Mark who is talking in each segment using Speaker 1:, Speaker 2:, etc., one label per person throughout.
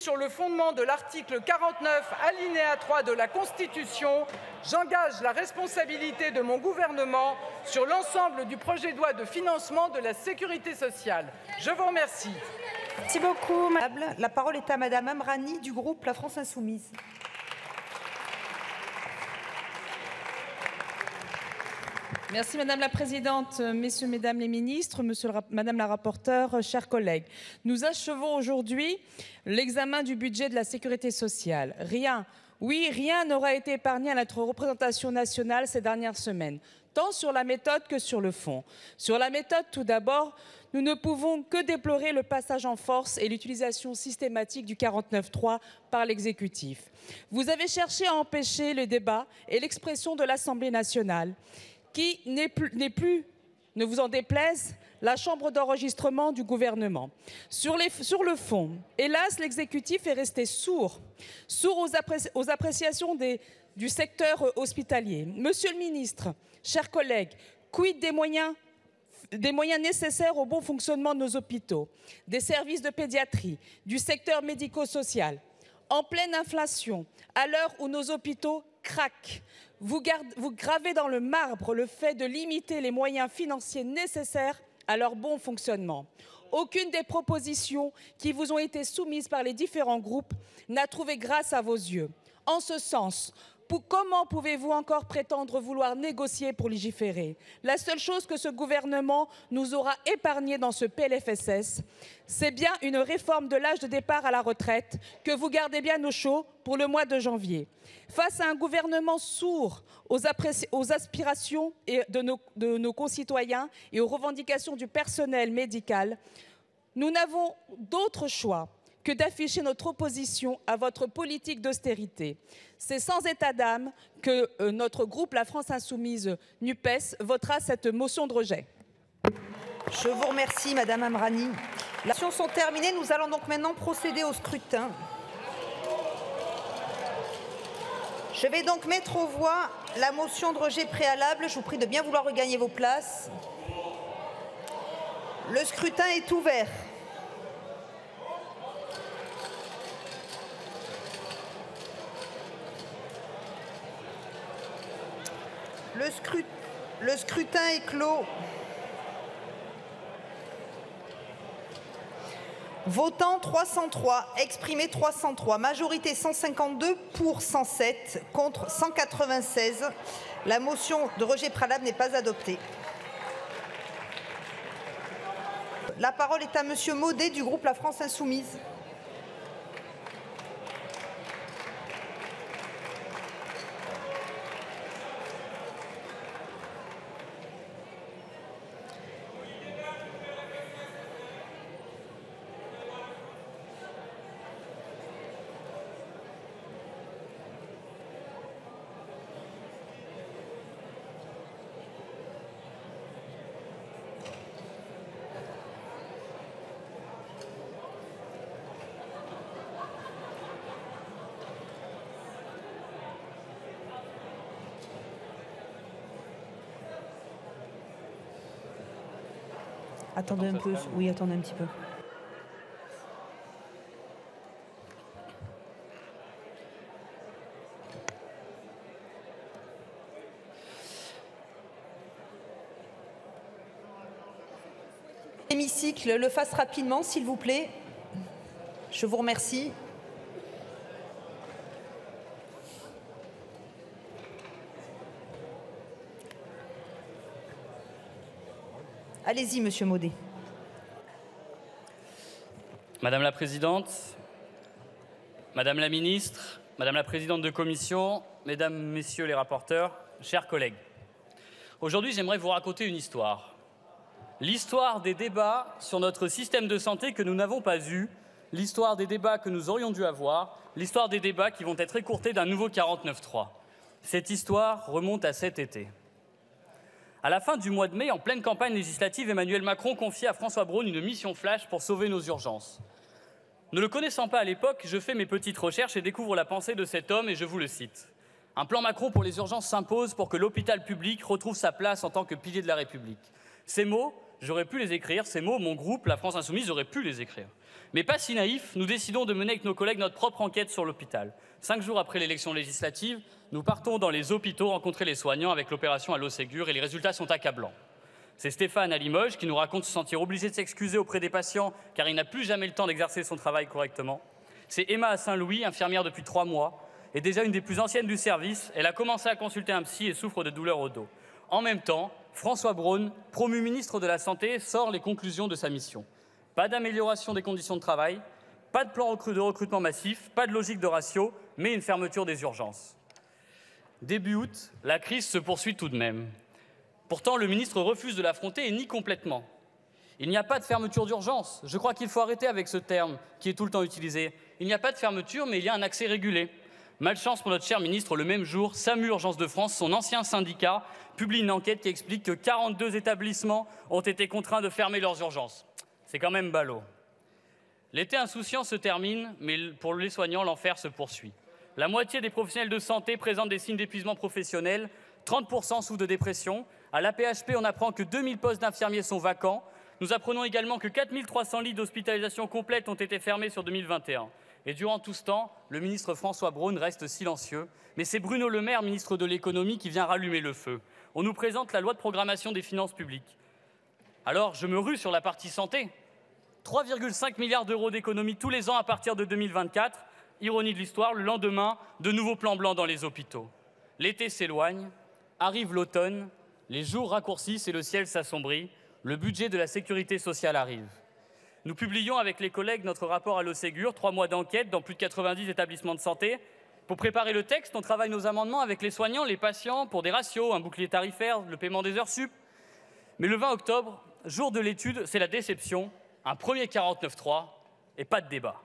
Speaker 1: sur le fondement de l'article 49, alinéa 3 de la Constitution, j'engage la responsabilité de mon gouvernement sur l'ensemble du projet de loi de financement de la sécurité sociale. Je vous remercie.
Speaker 2: Merci beaucoup, Madame. La parole est à Madame Amrani du groupe La France Insoumise.
Speaker 3: Merci Madame la Présidente, Messieurs, Mesdames les ministres, Madame la rapporteure, chers collègues. Nous achevons aujourd'hui l'examen du budget de la sécurité sociale. Rien n'aura été épargné à notre représentation nationale ces dernières semaines, tant sur la méthode que sur le fond. Sur la méthode, tout d'abord, nous ne pouvons que déplorer le passage en force et l'utilisation systématique du 49.3 par l'exécutif. Vous avez cherché à empêcher le débat et l'expression de l'Assemblée nationale, qui n'est plus, ne vous en déplaise, la chambre d'enregistrement du gouvernement. Sur le fond, hélas, l'exécutif est resté sourd aux appréciations du secteur hospitalier. Monsieur le ministre, chers collègues, quid des moyens nécessaires au bon fonctionnement de nos hôpitaux, des services de pédiatrie, du secteur médico-social? En pleine inflation, à l'heure où nos hôpitaux craquent, vous gravez dans le marbre le fait de limiter les moyens financiers nécessaires à leur bon fonctionnement. Aucune des propositions qui vous ont été soumises par les différents groupes n'a trouvé grâce à vos yeux. En ce sens, comment pouvez-vous encore prétendre vouloir négocier pour légiférer? La seule chose que ce gouvernement nous aura épargné dans ce PLFSS, c'est bien une réforme de l'âge de départ à la retraite que vous gardez bien au chaud pour le mois de janvier. Face à un gouvernement sourd aux aspirations de nos concitoyens et aux revendications du personnel médical, nous n'avons d'autre choix que d'afficher notre opposition à votre politique d'austérité. C'est sans état d'âme que notre groupe La France Insoumise NUPES votera cette motion de rejet.
Speaker 2: Je vous remercie, Madame Amrani. Les actions sont terminées. Nous allons donc maintenant procéder au scrutin. Je vais donc mettre aux voix la motion de rejet préalable. Je vous prie de bien vouloir regagner vos places. Le scrutin est ouvert. Le scrutin est clos. Votant 303, exprimé 303, majorité 152 pour 107, contre 196. La motion de rejet préalable n'est pas adoptée. La parole est à Monsieur Maudet du groupe La France Insoumise. Attendez un peu. Oui, attendez un petit peu. Hémicycle, le fasse rapidement, s'il vous plaît. Je vous remercie. Allez-y, Monsieur Maudet.
Speaker 4: Madame la Présidente, Madame la Ministre, Madame la Présidente de Commission, Mesdames, Messieurs les rapporteurs, chers collègues. Aujourd'hui, j'aimerais vous raconter une histoire. L'histoire des débats sur notre système de santé que nous n'avons pas eu, l'histoire des débats que nous aurions dû avoir, l'histoire des débats qui vont être écourtés d'un nouveau 49.3. Cette histoire remonte à cet été. À la fin du mois de mai, en pleine campagne législative, Emmanuel Macron confiait à François Braun une mission flash pour sauver nos urgences. Ne le connaissant pas à l'époque, je fais mes petites recherches et découvre la pensée de cet homme et je vous le cite. Un plan Macron pour les urgences s'impose pour que l'hôpital public retrouve sa place en tant que pilier de la République. Ces mots, j'aurais pu les écrire, ces mots, mon groupe, la France Insoumise, aurait pu les écrire. Mais pas si naïf, nous décidons de mener avec nos collègues notre propre enquête sur l'hôpital. 5 jours après l'élection législative, nous partons dans les hôpitaux rencontrer les soignants avec l'opération Allo Ségur et les résultats sont accablants. C'est Stéphane à Limoges qui nous raconte se sentir obligé de s'excuser auprès des patients car il n'a plus jamais le temps d'exercer son travail correctement. C'est Emma à Saint-Louis, infirmière depuis 3 mois, et déjà une des plus anciennes du service. Elle a commencé à consulter un psy et souffre de douleurs au dos. En même temps, François Braun, promu ministre de la Santé, sort les conclusions de sa mission. Pas d'amélioration des conditions de travail, pas de plan de recrutement massif, pas de logique de ratio, mais une fermeture des urgences. Début août, la crise se poursuit tout de même. Pourtant, le ministre refuse de l'affronter et nie complètement. Il n'y a pas de fermeture d'urgence. Je crois qu'il faut arrêter avec ce terme qui est tout le temps utilisé. Il n'y a pas de fermeture, mais il y a un accès régulé. Malchance pour notre cher ministre, le même jour, SAMU Urgences de France, son ancien syndicat, publie une enquête qui explique que 42 établissements ont été contraints de fermer leurs urgences. C'est quand même ballot. L'été insouciant se termine, mais pour les soignants, l'enfer se poursuit. La moitié des professionnels de santé présentent des signes d'épuisement professionnel, 30% souffrent de dépression. À l'AP-HP, on apprend que 2000 postes d'infirmiers sont vacants. Nous apprenons également que 4300 lits d'hospitalisation complète ont été fermés sur 2021. Et durant tout ce temps, le ministre François Braun reste silencieux. Mais c'est Bruno Le Maire, ministre de l'économie, qui vient rallumer le feu. On nous présente la loi de programmation des finances publiques. Alors, je me rue sur la partie santé. 3,5 milliards d'euros d'économies tous les ans à partir de 2024. Ironie de l'histoire, le lendemain, de nouveaux plans blancs dans les hôpitaux. L'été s'éloigne, arrive l'automne, les jours raccourcissent et le ciel s'assombrit. Le budget de la sécurité sociale arrive. Nous publions avec les collègues notre rapport Allo Ségur, 3 mois d'enquête dans plus de 90 établissements de santé. Pour préparer le texte, on travaille nos amendements avec les soignants, les patients, pour des ratios, un bouclier tarifaire, le paiement des heures sup. Mais le 20 octobre, jour de l'étude, c'est la déception. Un premier 49.3 et pas de débat.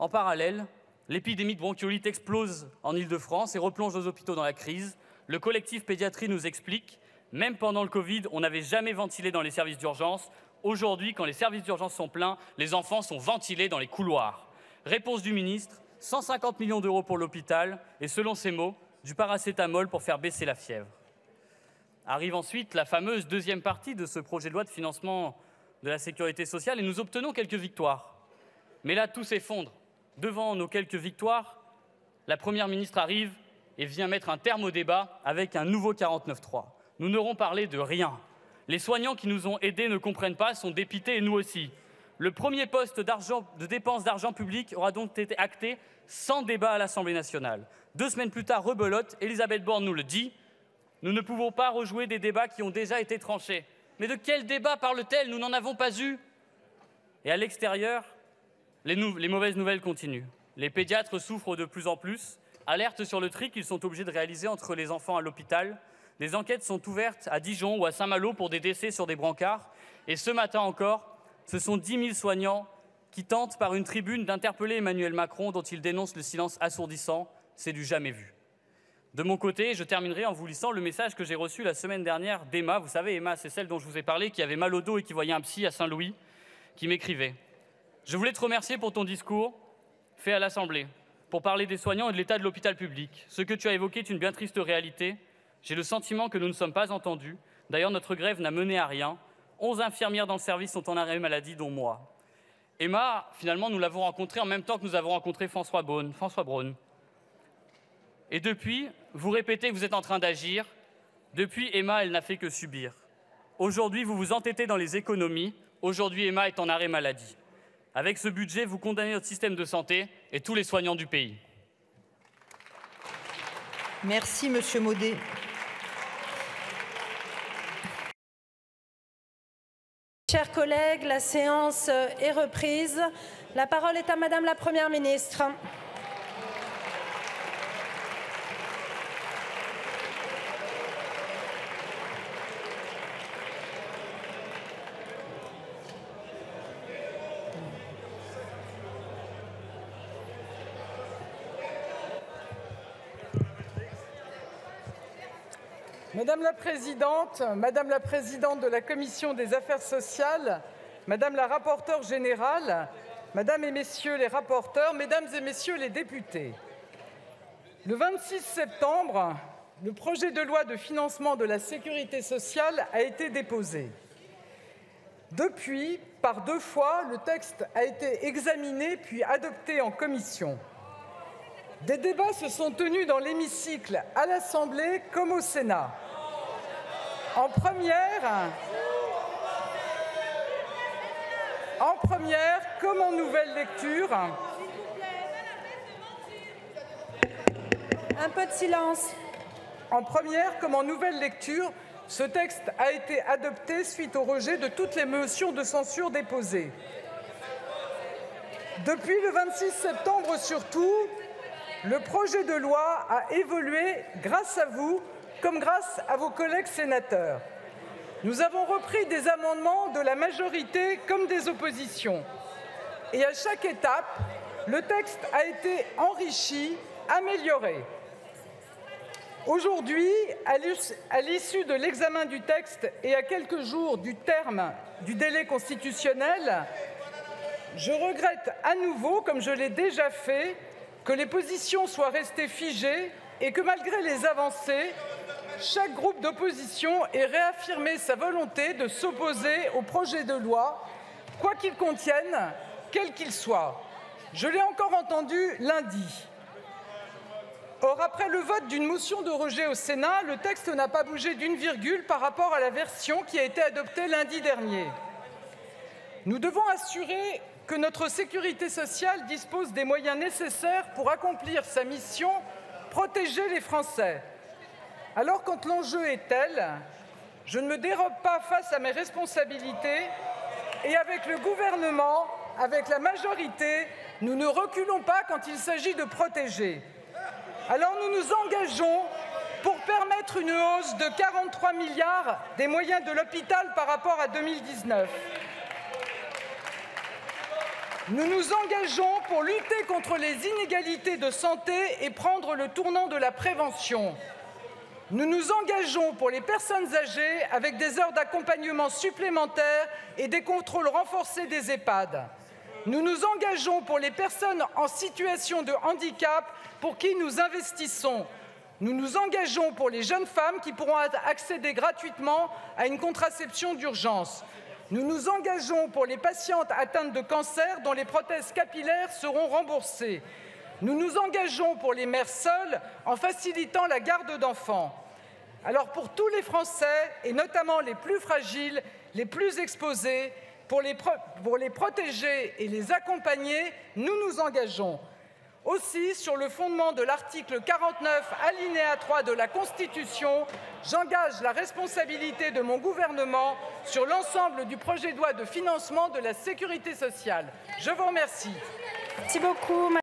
Speaker 4: En parallèle, l'épidémie de bronchiolite explose en Île-de-France et replonge nos hôpitaux dans la crise. Le collectif pédiatrie nous explique, même pendant le Covid, on n'avait jamais ventilé dans les services d'urgence. Aujourd'hui, quand les services d'urgence sont pleins, les enfants sont ventilés dans les couloirs. Réponse du ministre, 150 millions d'euros pour l'hôpital et, selon ses mots, du paracétamol pour faire baisser la fièvre. Arrive ensuite la fameuse deuxième partie de ce projet de loi de financement de la sécurité sociale et nous obtenons quelques victoires. Mais là, tout s'effondre. Devant nos quelques victoires, la Première ministre arrive et vient mettre un terme au débat avec un nouveau 49.3. Nous n'aurons parlé de rien. Les soignants qui nous ont aidés ne comprennent pas, sont dépités et nous aussi. Le premier poste de dépenses d'argent public aura donc été acté sans débat à l'Assemblée nationale. 2 semaines plus tard, rebelote, Elisabeth Borne nous le dit, nous ne pouvons pas rejouer des débats qui ont déjà été tranchés. Mais de quel débat parle-t-elle? Nous n'en avons pas eu. Et à l'extérieur, les mauvaises nouvelles continuent. Les pédiatres souffrent de plus en plus, alertent sur le tri qu'ils sont obligés de réaliser entre les enfants à l'hôpital. Des enquêtes sont ouvertes à Dijon ou à Saint-Malo pour des décès sur des brancards. Et ce matin encore, ce sont 10 000 soignants qui tentent par une tribune d'interpeller Emmanuel Macron dont ils dénoncent le silence assourdissant. C'est du jamais vu. De mon côté, je terminerai en vous lisant le message que j'ai reçu la semaine dernière d'Emma. Vous savez, Emma, c'est celle dont je vous ai parlé, qui avait mal au dos et qui voyait un psy à Saint-Louis, qui m'écrivait. Je voulais te remercier pour ton discours fait à l'Assemblée, pour parler des soignants et de l'état de l'hôpital public. Ce que tu as évoqué est une bien triste réalité. J'ai le sentiment que nous ne sommes pas entendus. D'ailleurs, notre grève n'a mené à rien. 11 infirmières dans le service sont en arrêt maladie, dont moi. Emma, finalement, nous l'avons rencontrée en même temps que nous avons rencontré François Braun. Et depuis, vous répétez que vous êtes en train d'agir. Depuis, Emma, elle n'a fait que subir. Aujourd'hui, vous vous entêtez dans les économies. Aujourd'hui, Emma est en arrêt maladie. Avec ce budget, vous condamnez notre système de santé et tous les soignants du pays.
Speaker 2: Merci, Monsieur Maudet.
Speaker 5: Chers collègues, la séance est reprise. La parole est à Madame la Première ministre.
Speaker 1: Madame la présidente de la Commission des affaires sociales, Madame la rapporteure générale, Madame et Messieurs les rapporteurs, Mesdames et Messieurs les députés. Le 26 septembre, le projet de loi de financement de la sécurité sociale a été déposé. Depuis, par 2 fois, le texte a été examiné puis adopté en commission. Des débats se sont tenus dans l'hémicycle à l'Assemblée comme au Sénat. En première comme en nouvelle lecture.
Speaker 5: Un peu de silence.
Speaker 1: En première comme en nouvelle lecture, ce texte a été adopté suite au rejet de toutes les motions de censure déposées. Depuis le 26 septembre surtout, le projet de loi a évolué grâce à vous comme grâce à vos collègues sénateurs. Nous avons repris des amendements de la majorité comme des oppositions. Et à chaque étape, le texte a été enrichi, amélioré. Aujourd'hui, à l'issue de l'examen du texte et à quelques jours du terme du délai constitutionnel, je regrette à nouveau, comme je l'ai déjà fait, que les positions soient restées figées et que malgré les avancées, chaque groupe d'opposition ait réaffirmé sa volonté de s'opposer au projet de loi, quoi qu'il contienne, quel qu'il soit. Je l'ai encore entendu lundi. Or, après le vote d'une motion de rejet au Sénat, le texte n'a pas bougé d'une virgule par rapport à la version qui a été adoptée lundi dernier. Nous devons assurer que notre sécurité sociale dispose des moyens nécessaires pour accomplir sa mission, protéger les Français. Alors, quand l'enjeu est tel, je ne me dérobe pas face à mes responsabilités et avec le gouvernement, avec la majorité, nous ne reculons pas quand il s'agit de protéger. Alors nous nous engageons pour permettre une hausse de 43 milliards des moyens de l'hôpital par rapport à 2019. Nous nous engageons pour lutter contre les inégalités de santé et prendre le tournant de la prévention. Nous nous engageons pour les personnes âgées avec des heures d'accompagnement supplémentaires et des contrôles renforcés des EHPAD. Nous nous engageons pour les personnes en situation de handicap pour qui nous investissons. Nous nous engageons pour les jeunes femmes qui pourront accéder gratuitement à une contraception d'urgence. Nous nous engageons pour les patientes atteintes de cancer dont les prothèses capillaires seront remboursées. Nous nous engageons pour les mères seules en facilitant la garde d'enfants. Alors pour tous les Français, et notamment les plus fragiles, les plus exposés, pour les protéger et les accompagner, nous nous engageons. Aussi, sur le fondement de l'article 49, alinéa 3 de la Constitution, j'engage la responsabilité de mon gouvernement sur l'ensemble du projet de loi de financement de la sécurité sociale. Je vous remercie.
Speaker 5: Merci beaucoup.